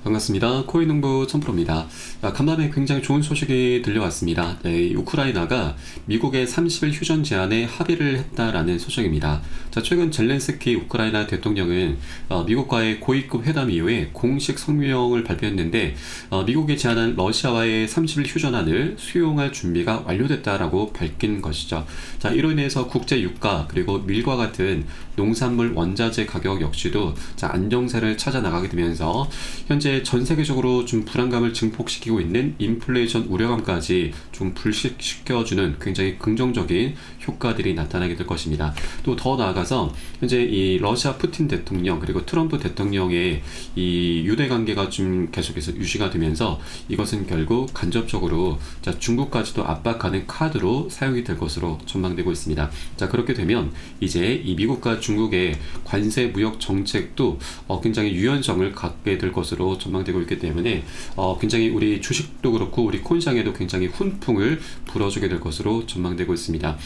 반갑습니다. 코인농부 천프로입니다. 간만에 굉장히 좋은 소식이 들려왔습니다. 네, 우크라이나가 미국의 30일 휴전 제안에 합의를 했다라는 소식입니다. 최근 젤렌스키 우크라이나 대통령은 미국과의 고위급 회담 이후에 공식 성명을 발표했는데 미국이 제안한 러시아와의 30일 휴전안을 수용할 준비가 완료됐다라고 밝힌 것이죠. 이로 인해서 국제 유가 그리고 밀과 같은 농산물 원자재 가격 역시도 안정세를 찾아 나가게 되면서 현재 전 세계적으로 좀 불안감을 증폭시키고 있는 인플레이션 우려감까지 좀 불식시켜주는 굉장히 긍정적인 효과들이 나타나게 될 것입니다. 또 더 나아가서 현재 이 러시아 푸틴 대통령 그리고 트럼프 대통령의 이 유대 관계가 좀 계속해서 유지가 되면서 이것은 결국 간접적으로 중국까지도 압박하는 카드로 사용이 될 것으로 전망되고 있습니다. 그렇게 되면 이제 이 미국과 중국의 관세 무역 정책도 굉장히 유연성을 갖게 될 것으로 전망되고 있기 때문에 굉장히 우리 주식도 그렇고 우리 코인시장에도 굉장히 훈풍을 불어주게 될 것으로 전망되고 있습니다.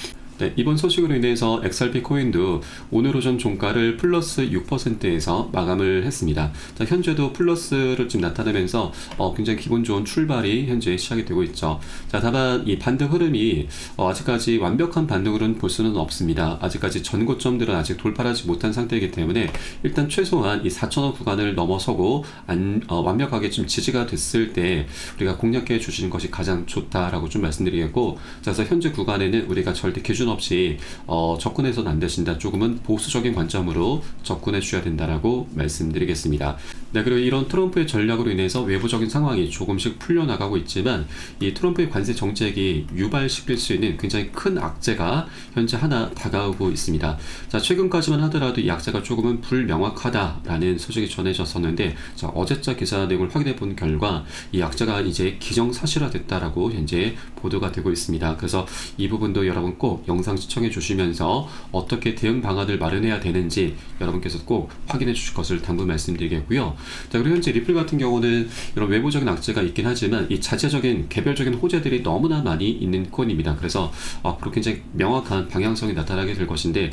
네, 이번 소식으로 인해서 XRP 코인도 오늘 오전 종가를 플러스 6%에서 마감을 했습니다. 현재도 플러스를 좀 나타내면서 굉장히 기분 좋은 출발이 현재 시작이 되고 있죠. 다만 이 반등 흐름이 아직까지 완벽한 반등으로는 볼 수는 없습니다. 아직까지 전고점들은 아직 돌파하지 못한 상태이기 때문에 일단 최소한 이 4,000원 구간을 넘어서고 완벽하게 좀 지지가 됐을 때 우리가 공략해 주시는 것이 가장 좋다라고 좀 말씀드리겠고, 그래서 현재 구간에는 우리가 절대 기준 없이 접근해서는 안 되신다. 조금은 보수적인 관점으로 접근해 주셔야 된다라고 말씀드리겠습니다. 네, 그리고 이런 트럼프의 전략으로 인해서 외부적인 상황이 조금씩 풀려나가고 있지만 이 트럼프의 관세 정책이 유발시킬 수 있는 굉장히 큰 악재가 현재 하나 다가오고 있습니다. 최근까지만 하더라도 이 악재가 조금은 불명확하다라는 소식이 전해졌었는데 어제자 기사 내용을 확인해 본 결과 이 악재가 이제 기정사실화됐다라고 현재 보도가 되고 있습니다. 그래서 이 부분도 여러분 꼭 영상 시청해 주시면서 어떻게 대응 방안을 마련해야 되는지 여러분께서 꼭 확인해 주실 것을 당부 말씀드리겠고요. 그리고 현재 리플 같은 경우는 이런 외부적인 악재가 있긴 하지만 이 자체적인 개별적인 호재들이 너무나 많이 있는 코인입니다. 그래서 앞으로 굉장히 명확한 방향성이 나타나게 될 것인데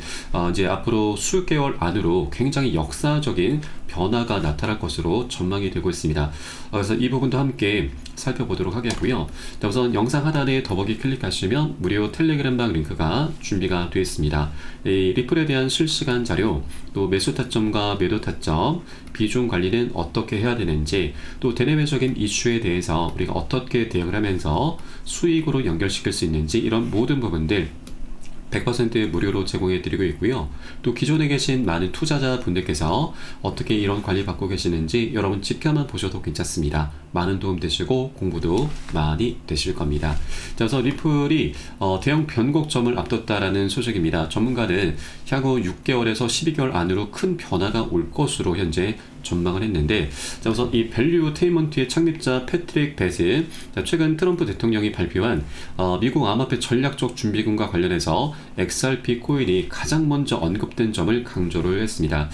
이제 앞으로 수개월 안으로 굉장히 역사적인 변화가 나타날 것으로 전망이 되고 있습니다. 그래서 이 부분도 함께 살펴보도록 하겠고요. 우선 영상 하단에 더보기 클릭하시면 무료 텔레그램방 링크가 준비가 되어 있습니다. 이 리플에 대한 실시간 자료, 또 매수 타점과 매도 타점, 비중 관리는 어떻게 해야 되는지, 또 대내외적인 이슈에 대해서 우리가 어떻게 대응을 하면서 수익으로 연결시킬 수 있는지, 이런 모든 부분들 100% 무료로 제공해 드리고 있고요. 또 기존에 계신 많은 투자자 분들께서 어떻게 이런 관리 받고 계시는지 여러분 지켜만 보셔도 괜찮습니다. 많은 도움 되시고 공부도 많이 되실 겁니다. 그래서 리플이 대형 변곡점을 앞뒀다라는 소식입니다. 전문가는 향후 6개월에서 12개월 안으로 큰 변화가 올 것으로 현재 전망을 했는데, 우선 이 밸류테인먼트의 창립자 패트릭 벳은 최근 트럼프 대통령이 발표한 미국 암호화폐 전략적 준비금과 관련해서 XRP 코인이 가장 먼저 언급된 점을 강조를 했습니다.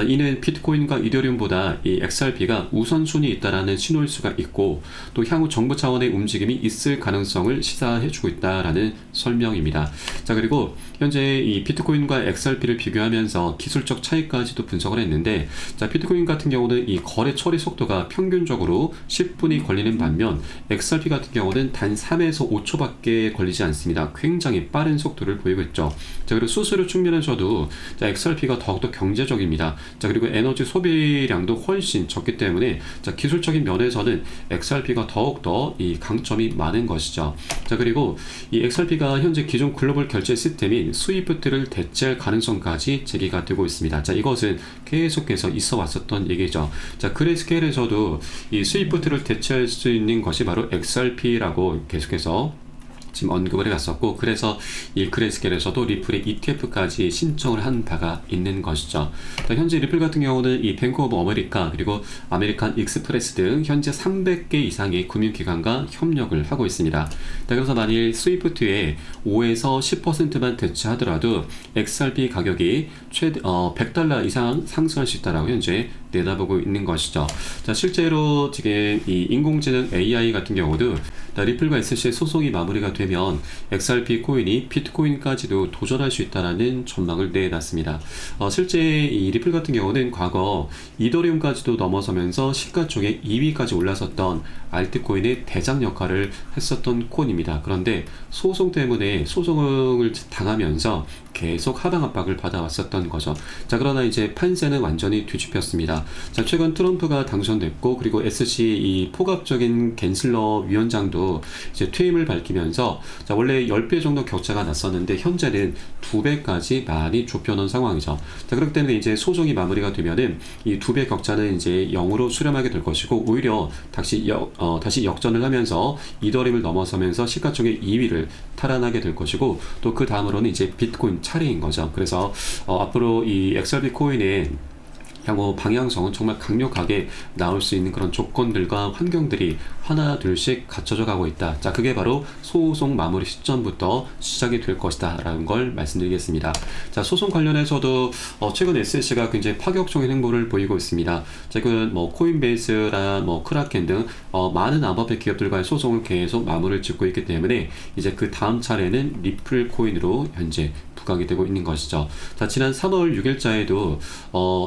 이는 비트코인과 이더리움보다 이 XRP가 우선순위 있다라는 신호일 수가 있고, 또 향후 정부 차원의 움직임이 있을 가능성을 시사해주고 있다라는 설명입니다. 그리고 현재 이 비트코인과 XRP를 비교하면서 기술적 차이까지도 분석을 했는데, 비트코인 같은 경우는 이 거래 처리 속도가 평균적으로 10분이 걸리는 반면 XRP 같은 경우는 단 3에서 5초밖에 걸리지 않습니다. 굉장히 빠른 속도를 보이고 있죠. 그리고 수수료 측면에서도 XRP가 더욱더 경제적입니다. 그리고 에너지 소비량도 훨씬 적기 때문에 기술적인 면에서는 XRP가 더욱더 이 강점이 많은 것이죠. 그리고 이 XRP가 현재 기존 글로벌 결제 시스템인 스위프트를 대체할 가능성까지 제기가 되고 있습니다. 이것은 계속해서 있어 왔었던 얘기죠. 그레이스케일에서도 이 스위프트를 대체할 수 있는 것이 바로 XRP라고 계속해서 지금 언급을 해왔었고, 그래서 이 그레이스케일에서도 리플의 ETF까지 신청을 한 바가 있는 것이죠. 현재 리플 같은 경우는 이 뱅크 오브 아메리카 그리고 아메리칸 익스프레스 등 현재 300개 이상의 금융기관과 협력을 하고 있습니다. 그래서 만일 스위프트에 5에서 10%만 대체하더라도 XRP 가격이 최대 $100 이상 상승할 수 있다라고 현재 내다보고 있는 것이죠. 실제로 지금 이 인공지능 AI 같은 경우도 리플과 SC의 소송이 마무리가 되면 XRP 코인이 비트코인까지도 도전할 수 있다는 전망을 내놨습니다. 실제 이 리플 같은 경우는 과거 이더리움까지도 넘어서면서 시가총액 2위까지 올라섰던 알트코인의 대장 역할을 했었던 코인입니다. 그런데 소송 때문에 소송을 당하면서 계속 하방 압박을 받아왔었던 거죠. 자, 그러나 이제 판세는 완전히 뒤집혔습니다. 자, 최근 트럼프가 당선됐고, 그리고 SC 이 포괄적인 갠슬러 위원장도 이제 퇴임을 밝히면서, 자, 원래 10배 정도 격차가 났었는데 현재는 2배까지 많이 좁혀놓은 상황이죠. 자, 그렇기 때문에 이제 소송이 마무리가 되면은 이 2배 격차는 이제 0으로 수렴하게 될 것이고, 오히려 다시 역전을 하면서 이더리움을 넘어서면서 시가총액 2위를 탈환하게 될 것이고, 또 그 다음으로는 이제 비트코인 차례인 거죠. 그래서 앞으로 이 XRP 코인의 향후 방향성은 정말 강력하게 나올 수 있는 그런 조건들과 환경들이 하나 둘씩 갖춰져 가고 있다. 자, 그게 바로 소송 마무리 시점부터 시작이 될 것이다 라는 걸 말씀드리겠습니다. 자, 소송 관련해서도 최근 SEC가 굉장히 파격적인 행보를 보이고 있습니다. 최근 코인베이스나 크라켄 등 많은 암호화폐 기업들과의 소송을 계속 마무리를 짓고 있기 때문에 이제 그 다음 차례는 리플 코인으로 현재 부각이 되고 있는 것이죠. 자, 지난 3월 6일자에도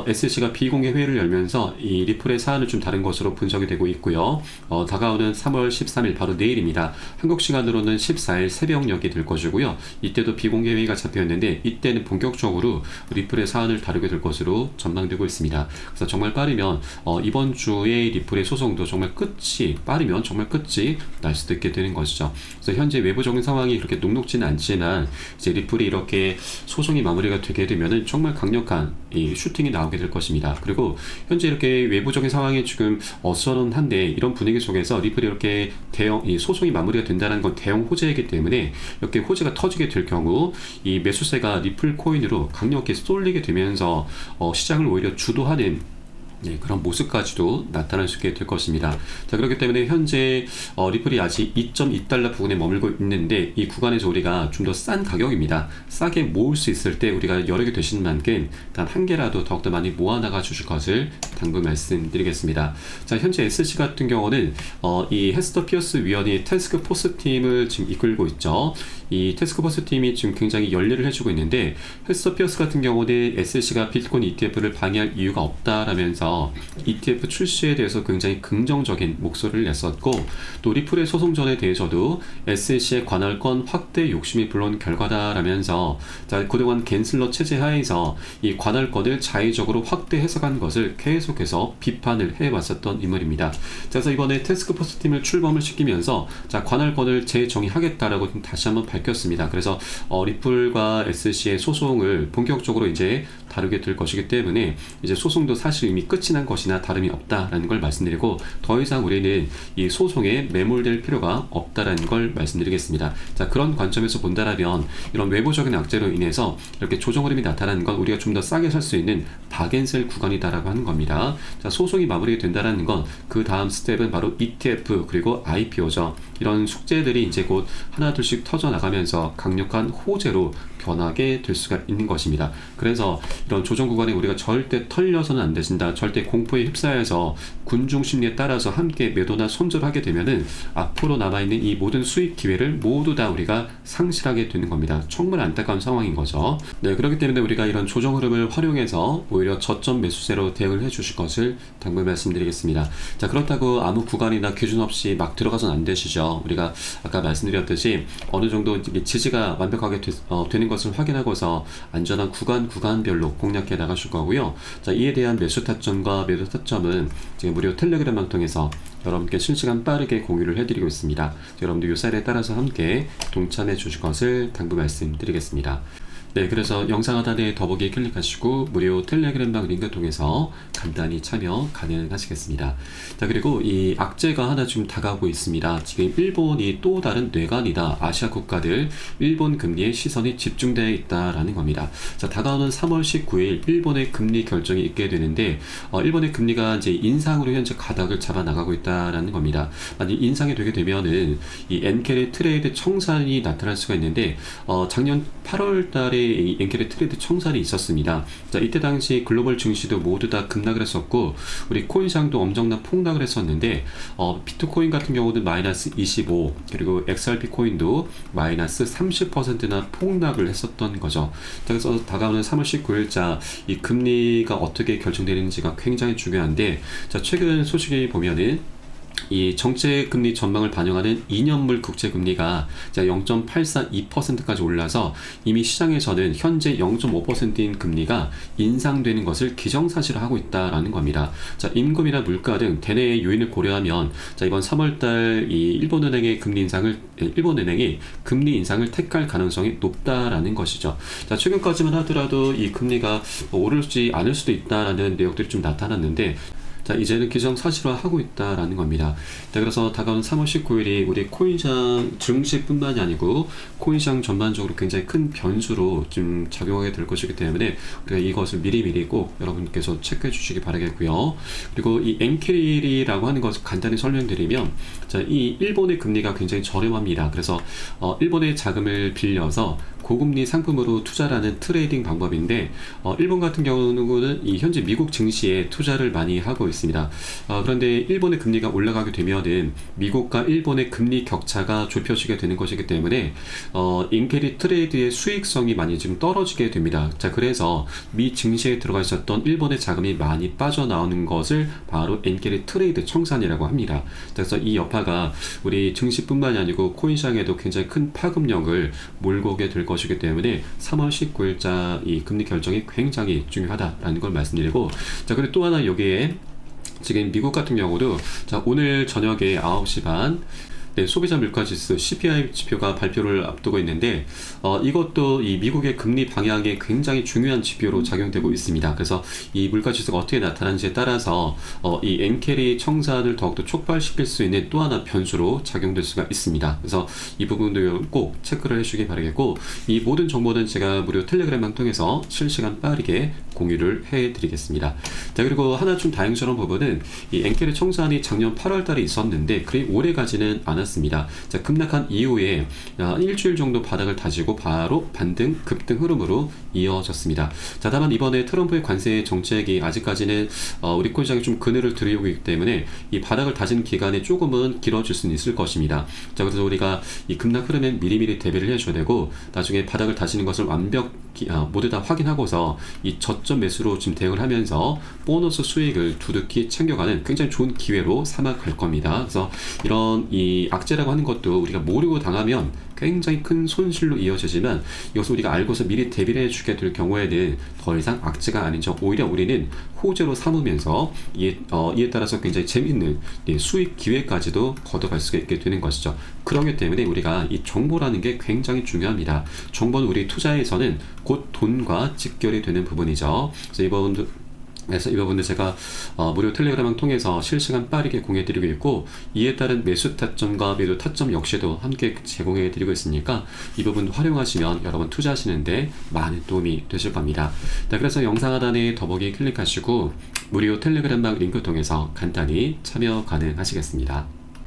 SEC가 비공개 회의를 열면서 이 리플의 사안을 좀 다른 것으로 분석이 되고 있고요. 다가오는 3월 13일 바로 내일입니다. 한국 시간으로는 14일 새벽녘이 될 것이고요. 이때도 비공개 회의가 잡혀있는데 이때는 본격적으로 리플의 사안을 다루게 될 것으로 전망되고 있습니다. 그래서 정말 빠르면 이번 주에 리플의 소송도 정말 빠르면 정말 끝이 날 수도 있게 되는 것이죠. 그래서 현재 외부적인 상황이 그렇게 녹록지는 않지만 이제 리플이 이렇게 소송이 마무리가 되게 되면은 정말 강력한 이 슈팅이 나오게 될 것입니다. 그리고 현재 이렇게 외부적인 상황이 지금 어수선한데 이런 분위기 속에서 리플이 이렇게 이 소송이 마무리가 된다는 건 대형 호재이기 때문에 이렇게 호재가 터지게 될 경우 이 매수세가 리플 코인으로 강력히 쏠리게 되면서 시장을 오히려 주도하는 그런 모습까지도 나타날 수 있게 될 것입니다. 자, 그렇기 때문에 현재 리플이 아직 2.2달러 부근에 머물고 있는데 이 구간에서 우리가 좀 더 싼 가격입니다. 싸게 모을 수 있을 때 우리가 여러 개 되시는 만큼 단 한 개라도 더욱더 많이 모아나가 주실 것을 당부 말씀드리겠습니다. 자, 현재 SC 같은 경우는 이 헤스터 피어스 위원이 태스크 포스 팀을 지금 이끌고 있죠. 이 태스크포스 팀이 지금 굉장히 연례를 해주고 있는데 헤스터 피어스 같은 경우는 SC가 비트코인 ETF를 방해할 이유가 없다라면서 ETF 출시에 대해서 굉장히 긍정적인 목소리를 냈었고, 또 리플의 소송전에 대해서도 SC의 관할권 확대 욕심이 불러온 결과다라면서 자, 그동안 갠슬러 체제 하에서 이 관할권을 자의적으로 확대 해석한 것을 계속해서 비판을 해왔었던 인물입니다. 자, 그래서 이번에 태스크포스 팀을 출범을 시키면서 자, 관할권을 재정의하겠다라고 다시 한번 밝혔습니다. 그래서 리플과 SC의 소송을 본격적으로 이제 다루게 될 것이기 때문에 이제 소송도 사실 이미 끝이 난 것이나 다름이 없다라는 걸 말씀드리고, 더 이상 우리는 이 소송에 매몰될 필요가 없다라는 걸 말씀드리겠습니다. 자, 그런 관점에서 본다라면 이런 외부적인 악재로 인해서 이렇게 조정 흐름이 나타나는 건 우리가 좀 더 싸게 살 수 있는 박앤셀 구간이다라고 하는 겁니다. 자, 소송이 마무리가 된다라는 건 그 다음 스텝은 바로 ETF 그리고 IPO죠. 이런 숙제들이 이제 곧 하나 둘씩 터져 나가면서 강력한 호재로 변하게 될 수가 있는 것입니다. 그래서 이런 조정 구간에 우리가 절대 털려서는 안 되신다. 절대 공포에 휩싸여서 군중 심리에 따라서 함께 매도나 손절을 하게 되면은 앞으로 남아있는 이 모든 수익 기회를 모두 다 우리가 상실하게 되는 겁니다. 정말 안타까운 상황인 거죠. 네, 그렇기 때문에 우리가 이런 조정 흐름을 활용해서 오히려 저점 매수세로 대응을 해 주실 것을 당부 말씀드리겠습니다. 자, 그렇다고 아무 구간이나 기준 없이 막 들어가서는 안 되시죠. 우리가 아까 말씀드렸듯이 어느 정도 지지가 완벽하게 되는 것을 확인하고서 안전한 구간별로 공략해 나가실 거고요. 자, 이에 대한 매수 타점과 매도 타점은 지금 무료 텔레그램망 통해서 여러분께 실시간 빠르게 공유를 해드리고 있습니다. 여러분들 이 사례에 따라서 함께 동참해 주실 것을 당부 말씀드리겠습니다. 네, 그래서 영상 하단에 더보기에 클릭하시고 무료 텔레그램방 링크 통해서 간단히 참여 가능하시겠습니다. 자, 그리고 이 악재가 하나 좀 다가오고 있습니다. 지금 일본이 또 다른 뇌관이다. 아시아 국가들 일본 금리에 시선이 집중되어 있다라는 겁니다. 자, 다가오는 3월 19일 일본의 금리 결정이 있게 되는데 일본의 금리가 이제 인상으로 현재 가닥을 잡아 나가고 있다라는 겁니다. 만약 인상이 되게 되면은 이 엔켈의 트레이드 청산이 나타날 수가 있는데 작년 8월 달에 이 엔캐리 트레이드 청산이 있었습니다. 자, 이때 당시 글로벌 증시도 모두 다 급락을 했었고 우리 코인 시장도 엄청난 폭락을 했었는데 비트코인 같은 경우는 마이너스 25 그리고 XRP 코인도 마이너스 30%나 폭락을 했었던 거죠. 자, 그래서 다가오는 3월 19일자 이 금리가 어떻게 결정되는지가 굉장히 중요한데 자, 최근 소식에 보면은 이 정책 금리 전망을 반영하는 2년물 국채 금리가 0.842%까지 올라서 이미 시장에서는 현재 0.5%인 금리가 인상되는 것을 기정사실화하고 있다라는 겁니다. 자, 임금이나 물가 등 대내의 요인을 고려하면 자, 이번 3월달 이 일본은행이 금리 인상을 택할 가능성이 높다라는 것이죠. 자, 최근까지만 하더라도 이 금리가 오르지 않을 수도 있다라는 내용들이 좀 나타났는데 자, 이제는 기정사실화하고 있다라는 겁니다. 자, 그래서 다가오는 3월 19일이 우리 코인시장 증시뿐만이 아니고 코인시장 전반적으로 굉장히 큰 변수로 좀 작용하게 될 것이기 때문에 우리가 이것을 미리미리 꼭 여러분께서 체크해 주시기 바라겠고요. 그리고 이 엔캐리라고 하는 것을 간단히 설명드리면 자, 이 일본의 금리가 굉장히 저렴합니다. 그래서 일본의 자금을 빌려서 고금리 상품으로 투자라는 트레이딩 방법인데 일본 같은 경우는 이 현재 미국 증시에 투자를 많이 하고 있습니다. 그런데 일본의 금리가 올라가게 되면은 미국과 일본의 금리 격차가 좁혀지게 되는 것이기 때문에 엔캐리 트레이드의 수익성이 많이 지금 떨어지게 됩니다. 자, 그래서 미 증시에 들어가 있었던 일본의 자금이 많이 빠져나오는 것을 바로 엔캐리 트레이드 청산이라고 합니다. 그래서 이 여파가 우리 증시뿐만이 아니고 코인 시장에도 굉장히 큰 파급력을 몰고 오게 될 것이기 때문에 3월 19일자 이 금리 결정이 굉장히 중요하다라는 걸 말씀드리고 자, 그리고 또 하나 여기에 지금 미국 같은 경우도 자, 오늘 저녁에 9시 반 네, 소비자 물가지수 CPI 지표가 발표를 앞두고 있는데 이것도 이 미국의 금리 방향에 굉장히 중요한 지표로 작용되고 있습니다. 그래서 이 물가지수가 어떻게 나타나는지에 따라서 이 엔캐리 청산을 더욱더 촉발시킬 수 있는 또 하나 변수로 작용될 수가 있습니다. 그래서 이 부분도 꼭 체크를 해주시기 바라겠고 이 모든 정보는 제가 무료 텔레그램방 통해서 실시간 빠르게 공유를 해드리겠습니다. 자, 그리고 하나 좀 다행스러운 부분은 이 엔캐리 청산이 작년 8월 달에 있었는데 그리 오래 가지는 않았습니다. 자, 급락한 이후에 일주일 정도 바닥을 다지고 바로 반등, 급등 흐름으로 이어졌습니다. 자, 다만 이번에 트럼프의 관세 정책이 아직까지는 우리 코인 시장에 좀 그늘을 들이오고 있기 때문에 이 바닥을 다지는 기간이 조금은 길어질 수는 있을 것입니다. 자, 그래서 우리가 이 급락 흐름에 미리미리 대비를 해줘야 되고 나중에 바닥을 다지는 것을 완벽히 모두 다 확인하고서 이 저점 매수로 지금 대응을 하면서 보너스 수익을 두둑히 챙겨가는 굉장히 좋은 기회로 삼아갈 겁니다. 그래서 이런 이 악재라고 하는 것도 우리가 모르고 당하면 굉장히 큰 손실로 이어지지만 이것을 우리가 알고서 미리 대비를 해주게 될 경우에는 더 이상 악재가 아니죠. 오히려 우리는 호재로 삼으면서 이에 따라서 굉장히 재밌는 수익 기회까지도 걷어갈 수가 있게 되는 것이죠. 그렇기 때문에 우리가 이 정보라는 게 굉장히 중요합니다. 정보는 우리 투자에서는 곧 돈과 직결이 되는 부분이죠. 그래서 이 부분도 제가 무료 텔레그램을 통해서 실시간 빠르게 공유해드리고 있고 이에 따른 매수 타점과 매도 타점 역시도 함께 제공해드리고 있으니까 이 부분 활용하시면 여러분 투자하시는데 많은 도움이 되실 겁니다. 네, 그래서 영상 하단에 더보기 클릭하시고 무료 텔레그램방 링크 통해서 간단히 참여 가능하시겠습니다.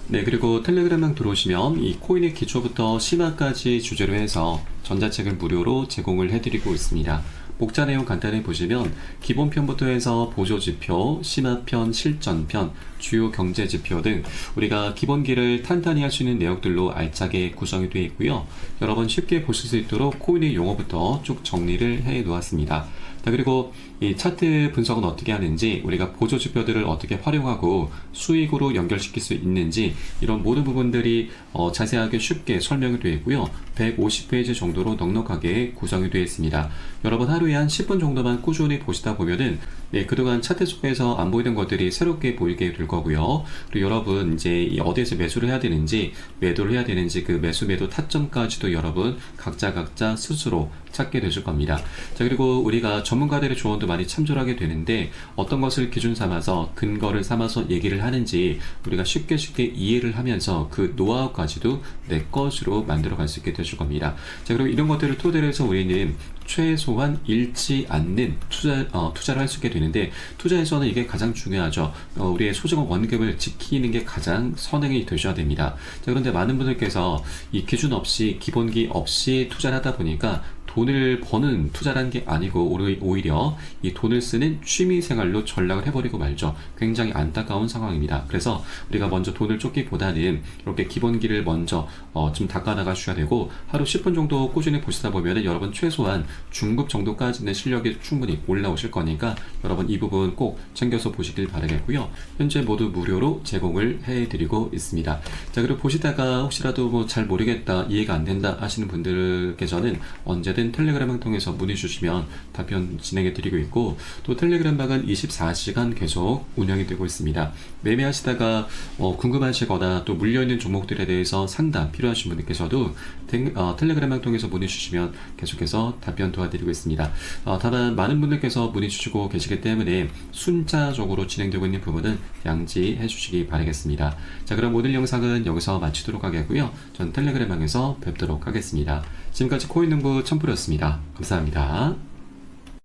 네, 그리고 텔레그램방 들어오시면 이 코인의 기초부터 심화까지 주제로 해서 전자책을 무료로 제공을 해드리고 있습니다. 목차 내용 간단히 보시면 기본편부터 해서 보조지표, 심화편, 실전편, 주요 경제지표 등 우리가 기본기를 탄탄히 할 수 있는 내용들로 알차게 구성이 되어 있고요. 여러분 쉽게 보실 수 있도록 코인의 용어부터 쭉 정리를 해 놓았습니다. 그리고 이 차트 분석은 어떻게 하는지, 우리가 보조지표들을 어떻게 활용하고 수익으로 연결시킬 수 있는지, 이런 모든 부분들이 자세하게 쉽게 설명이 되어 있고요. 150페이지 정도로 넉넉하게 구성이 되어 있습니다. 여러분 하루에 한 10분 정도만 꾸준히 보시다 보면은 그동안 차트 속에서 안 보이던 것들이 새롭게 보이게 될 거고요. 그리고 여러분 이제 어디에서 매수를 해야 되는지, 매도를 해야 되는지, 그 매수 매도 타점까지도 여러분 각자 스스로 찾게 되실 겁니다. 자, 그리고 우리가 전문가들의 조언도 많이 참조를 하게 되는데, 어떤 것을 기준 삼아서 근거를 삼아서 얘기를 하는지 우리가 쉽게 이해를 하면서 그 노하우까지도 내 것으로 만들어 갈 수 있게 되실 겁니다. 자, 그리고 이런 것들을 토대로 해서 우리는 최소한 잃지 않는 투자를 할 수 있게 되는데, 투자에서는 이게 가장 중요하죠. 우리의 소중한 원금을 지키는 게 가장 선행이 되셔야 됩니다. 자, 그런데 많은 분들께서 이 기준 없이, 기본기 없이 투자를 하다 보니까 돈을 버는 투자라는 게 아니고 오히려 이 돈을 쓰는 취미 생활로 전락을 해버리고 말죠. 굉장히 안타까운 상황입니다. 그래서 우리가 먼저 돈을 쫓기보다는 이렇게 기본기를 먼저 좀 닦아나가셔야 되고, 하루 10분 정도 꾸준히 보시다 보면 여러분 최소한 중급 정도까지는 실력이 충분히 올라오실 거니까 여러분 이 부분 꼭 챙겨서 보시길 바라겠고요. 현재 모두 무료로 제공을 해드리고 있습니다. 자, 그리고 보시다가 혹시라도 뭐 잘 모르겠다, 이해가 안 된다 하시는 분들께서는 언제든 텔레그램을 통해서 문의 주시면 답변 진행해 드리고 있고, 또 텔레그램 방은 24시간 계속 운영이 되고 있습니다. 매매하시다가 궁금하시거나 또 물려있는 종목들에 대해서 상담 필요하신 분들께서도 텔레그램 방 통해서 문의 주시면 계속해서 답변 도와드리고 있습니다. 다만 많은 분들께서 문의 주시고 계시기 때문에 순차적으로 진행되고 있는 부분은 양지해 주시기 바라겠습니다. 자, 그럼 오늘 영상은 여기서 마치도록 하겠고요. 전 텔레그램 방에서 뵙도록 하겠습니다. 지금까지 코인농부 첨프로였습니다. 감사합니다.